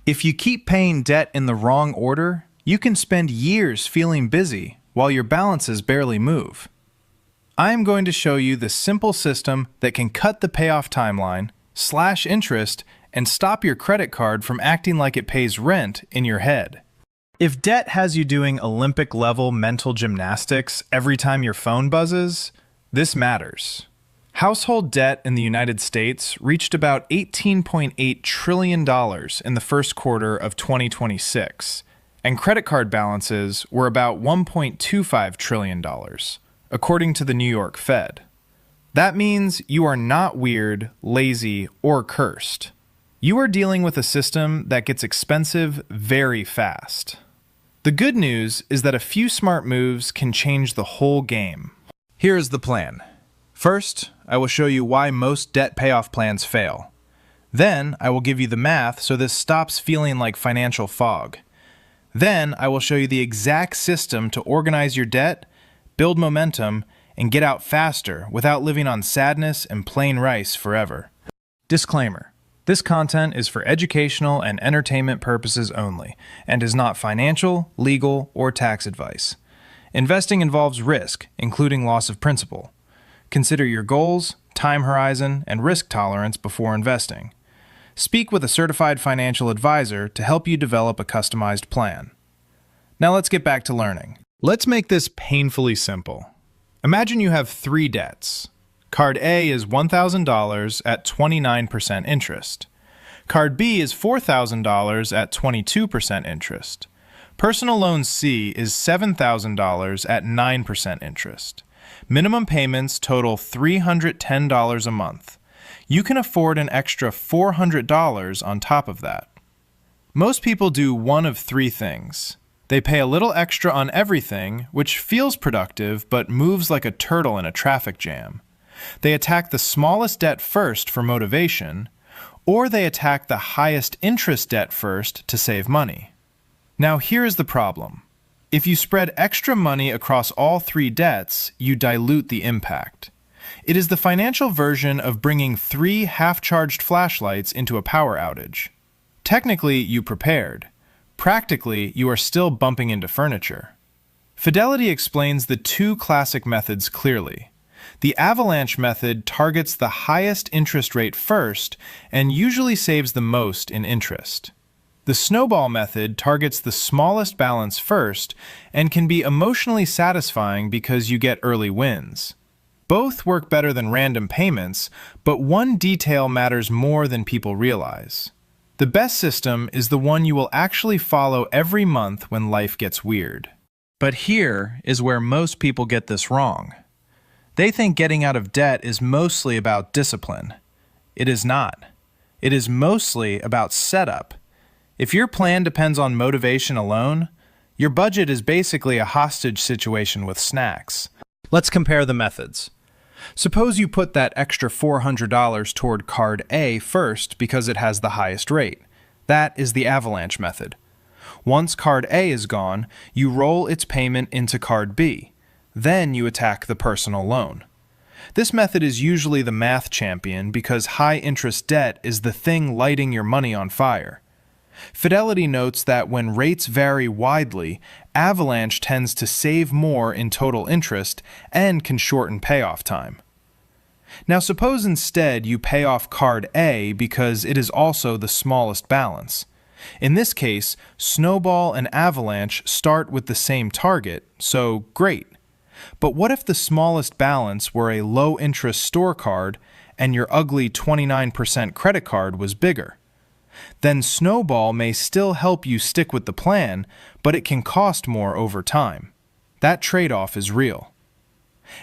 If you keep paying debt in the wrong order, you can spend years feeling busy while your balances barely move. I am going to show you the simple system that can cut the payoff timeline, slash interest, and stop your credit card from acting like it pays rent in your head. If debt has you doing Olympic-level mental gymnastics every time your phone buzzes, this matters. Household debt in the United States reached about $18.8 trillion in the first quarter of 2026, and credit card balances were about $1.25 trillion, according to the New York Fed. That means you are not weird, lazy, or cursed. You are dealing with a system that gets expensive very fast. The good news is that a few smart moves can change the whole game. Here is the plan. First, I will show you why most debt payoff plans fail. Then, I will give you the math so this stops feeling like financial fog. Then, I will show you the exact system to organize your debt, build momentum, and get out faster without living on sadness and plain rice forever. Disclaimer. This content is for educational and entertainment purposes only, and is not financial, legal, or tax advice. Investing involves risk, including loss of principal. Consider your goals, time horizon, and risk tolerance before investing. Speak with a certified financial advisor to help you develop a customized plan. Now let's get back to learning. Let's make this painfully simple. Imagine you have 3 debts. Card A is $1,000 at 29% interest. Card B is $4,000 at 22% interest. Personal loan C is $7,000 at 9% interest. Minimum payments total $310 a month. You can afford an extra $400 on top of that. Most people do one of 3 things. They pay a little extra on everything, which feels productive but moves like a turtle in a traffic jam. They attack the smallest debt first for motivation, or they attack the highest interest debt first to save money. Now here is the problem. If you spread extra money across all 3 debts, you dilute the impact. It is the financial version of bringing 3 half-charged flashlights into a power outage. Technically, you prepared. Practically, you are still bumping into furniture. Fidelity explains the 2 classic methods clearly. The avalanche method targets the highest interest rate first and usually saves the most in interest. The snowball method targets the smallest balance first and can be emotionally satisfying because you get early wins. Both work better than random payments, but one detail matters more than people realize. The best system is the one you will actually follow every month when life gets weird. But here is where most people get this wrong. They think getting out of debt is mostly about discipline. It is not. It is mostly about setup. If your plan depends on motivation alone, your budget is basically a hostage situation with snacks. Let's compare the methods. Suppose you put that extra $400 toward Card A first because it has the highest rate. That is the avalanche method. Once Card A is gone, you roll its payment into Card B. Then you attack the personal loan. This method is usually the math champion because high-interest debt is the thing lighting your money on fire. Fidelity notes that when rates vary widely, avalanche tends to save more in total interest and can shorten payoff time. Now suppose instead you pay off Card A because it is also the smallest balance. In this case, Snowball and Avalanche start with the same target, so great. But what if the smallest balance were a low-interest store card and your ugly 29% credit card was bigger? Then Snowball may still help you stick with the plan, but it can cost more over time. That trade-off is real.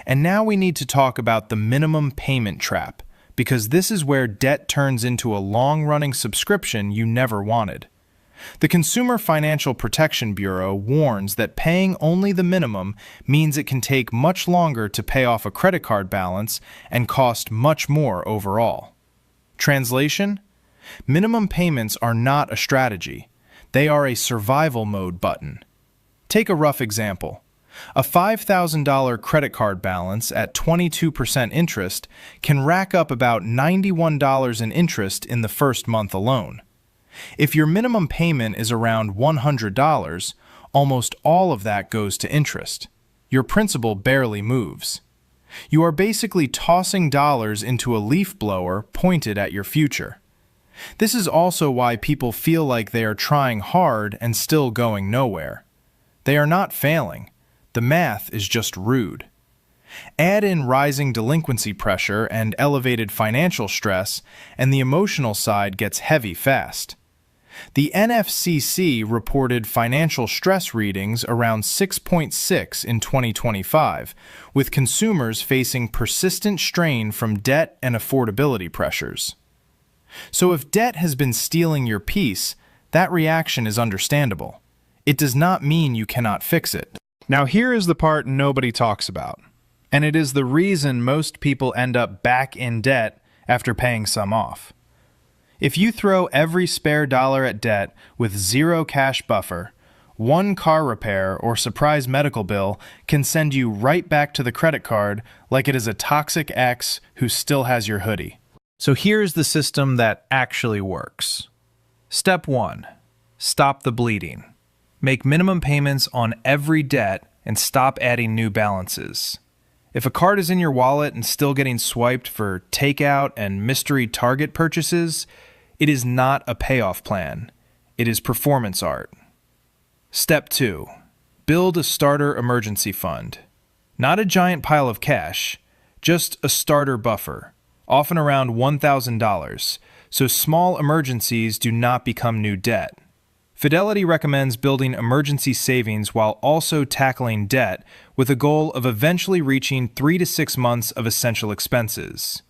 And now we need to talk about the minimum payment trap, because this is where debt turns into a long-running subscription you never wanted. The Consumer Financial Protection Bureau warns that paying only the minimum means it can take much longer to pay off a credit card balance and cost much more overall. Translation? Minimum payments are not a strategy. They are a survival mode button. Take a rough example. A $5,000 credit card balance at 22% interest can rack up about $91 in interest in the first month alone. If your minimum payment is around $100, almost all of that goes to interest. Your principal barely moves. You are basically tossing dollars into a leaf blower pointed at your future. This is also why people feel like they are trying hard and still going nowhere. They are not failing. The math is just rude. Add in rising delinquency pressure and elevated financial stress, and the emotional side gets heavy fast. The NFCC reported financial stress readings around 6.6 in 2025, with consumers facing persistent strain from debt and affordability pressures. So if debt has been stealing your peace, that reaction is understandable. It does not mean you cannot fix it. Now here is the part nobody talks about, and it is the reason most people end up back in debt after paying some off. If you throw every spare dollar at debt with zero cash buffer, one car repair or surprise medical bill can send you right back to the credit card like it is a toxic ex who still has your hoodie. So here's the system that actually works. Step 1. Stop the bleeding. Make minimum payments on every debt and stop adding new balances. If a card is in your wallet and still getting swiped for takeout and mystery Target purchases, it is not a payoff plan. It is performance art. Step 2. Build a starter emergency fund. Not a giant pile of cash, just a starter buffer, often around $1,000, so small emergencies do not become new debt. Fidelity recommends building emergency savings while also tackling debt with a goal of eventually reaching 3 to 6 months of essential expenses.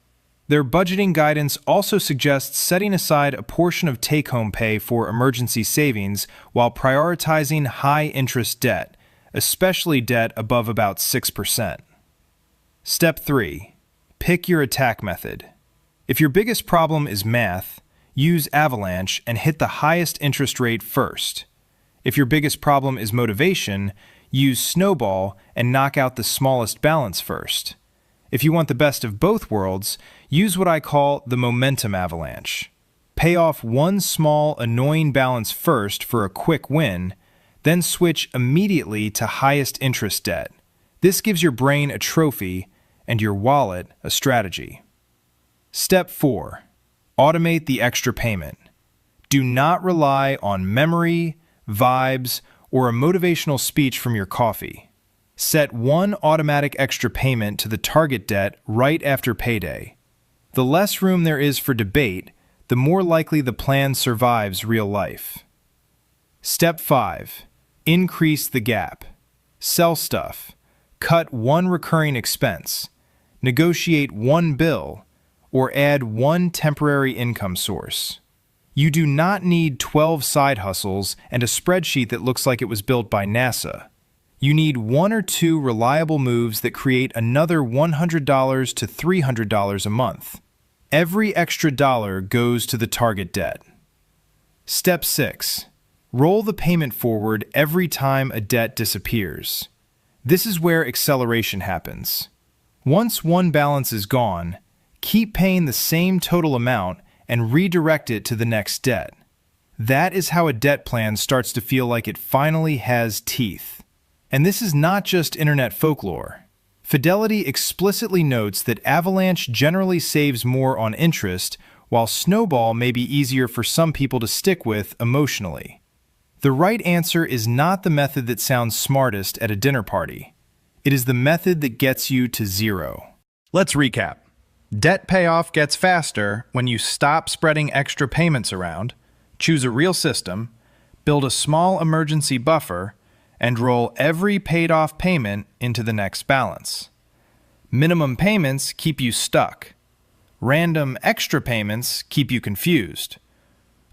Their budgeting guidance also suggests setting aside a portion of take-home pay for emergency savings while prioritizing high-interest debt, especially debt above about 6%. Step 3. Pick your attack method. If your biggest problem is math, use Avalanche and hit the highest interest rate first. If your biggest problem is motivation, use Snowball and knock out the smallest balance first. If you want the best of both worlds, use what I call the momentum avalanche. Pay off one small, annoying balance first for a quick win, then switch immediately to highest interest debt. This gives your brain a trophy and your wallet a strategy. Step 4. Automate the extra payment. Do not rely on memory, vibes, or a motivational speech from your coffee. Set one automatic extra payment to the target debt right after payday. The less room there is for debate, the more likely the plan survives real life. Step 5. Increase the gap. Sell stuff. Cut one recurring expense. Negotiate one bill, or add one temporary income source. You do not need 12 side hustles and a spreadsheet that looks like it was built by NASA. You need 1 or 2 reliable moves that create another $100 to $300 a month. Every extra dollar goes to the target debt. Step 6. Roll the payment forward every time a debt disappears. This is where acceleration happens. Once one balance is gone, keep paying the same total amount and redirect it to the next debt. That is how a debt plan starts to feel like it finally has teeth. And this is not just internet folklore. Fidelity explicitly notes that Avalanche generally saves more on interest, while Snowball may be easier for some people to stick with emotionally. The right answer is not the method that sounds smartest at a dinner party. It is the method that gets you to zero. Let's recap. Debt payoff gets faster when you stop spreading extra payments around, choose a real system, build a small emergency buffer, and roll every paid-off payment into the next balance. Minimum payments keep you stuck. Random extra payments keep you confused.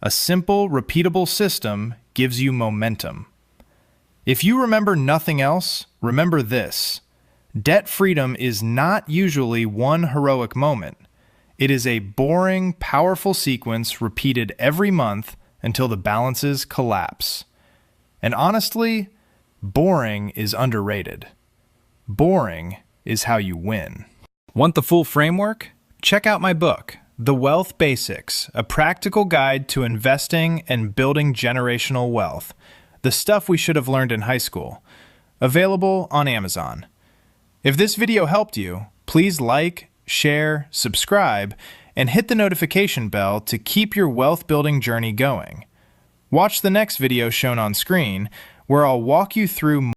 A simple, repeatable system gives you momentum. If you remember nothing else, remember this. Debt freedom is not usually one heroic moment. It is a boring, powerful sequence repeated every month until the balances collapse. And honestly, boring is underrated. Boring is how you win. Want the full framework? Check out my book, The Wealth Basics, a practical guide to investing and building generational wealth. The stuff we should have learned in high school. Available on Amazon. If this video helped you, please like, share, subscribe, and hit the notification bell to keep your wealth building journey going. Watch the next video shown on screen, where I'll walk you through